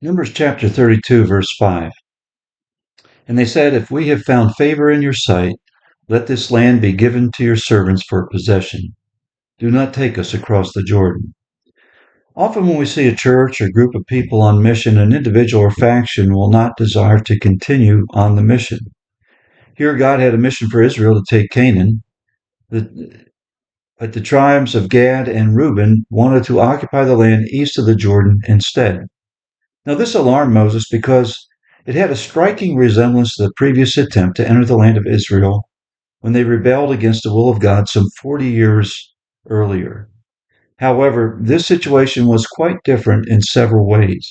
Numbers chapter 32, verse 5. And they said, "If we have found favor in your sight, let this land be given to your servants for possession. Do not take us across the Jordan." Often when we see a church or group of people on mission, an individual or faction will not desire to continue on the mission. Here God had a mission for Israel to take Canaan, but the tribes of Gad and Reuben wanted to occupy the land east of the Jordan instead. Now this alarmed Moses because it had a striking resemblance to the previous attempt to enter the land of Israel when they rebelled against the will of God some 40 years earlier. However, this situation was quite different in several ways.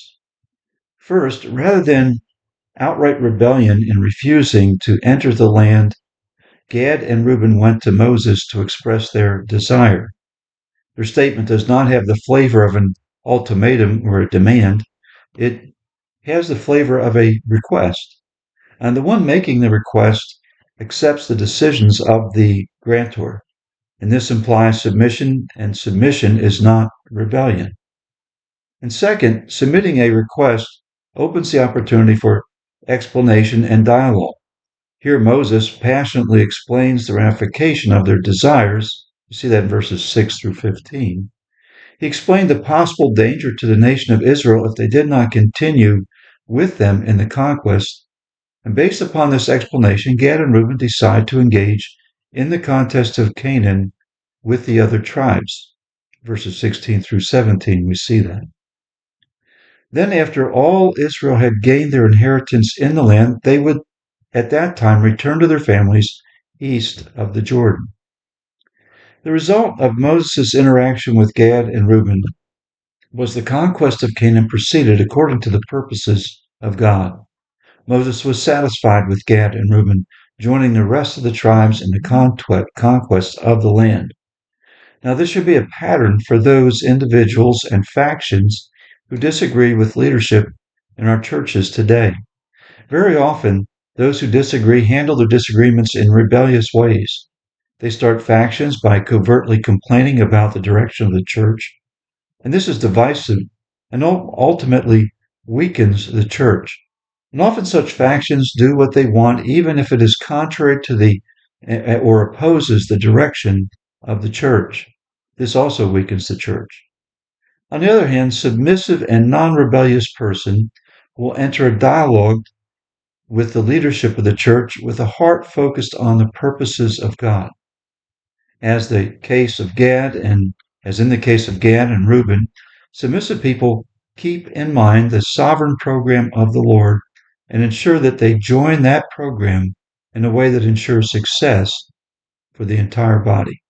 First, rather than outright rebellion in refusing to enter the land, Gad and Reuben went to Moses to express their desire. Their statement does not have the flavor of an ultimatum or a demand. It has the flavor of a request. And the one making the request accepts the decisions of the grantor. And this implies submission, and submission is not rebellion. And second, submitting a request opens the opportunity for explanation and dialogue. Here Moses passionately explains the ramification of their desires. You see that in verses 6 through 15. He explained the possible danger to the nation of Israel if they did not continue with them in the conquest. And based upon this explanation, Gad and Reuben decide to engage in the contest of Canaan with the other tribes. Verses 16 through 17, we see that. Then after all Israel had gained their inheritance in the land, they would at that time return to their families east of the Jordan. The result of Moses' interaction with Gad and Reuben was the conquest of Canaan proceeded according to the purposes of God. Moses was satisfied with Gad and Reuben joining the rest of the tribes in the conquest of the land. Now, this should be a pattern for those individuals and factions who disagree with leadership in our churches today. Very often, those who disagree handle their disagreements in rebellious ways. They start factions by covertly complaining about the direction of the church, and this is divisive and ultimately weakens the church. And often such factions do what they want, even if it is contrary to or opposes the direction of the church. This also weakens the church. On the other hand, submissive and non-rebellious person will enter a dialogue with the leadership of the church with a heart focused on the purposes of God. As in the case of Gad and Reuben, submissive people keep in mind the sovereign program of the Lord and ensure that they join that program in a way that ensures success for the entire body.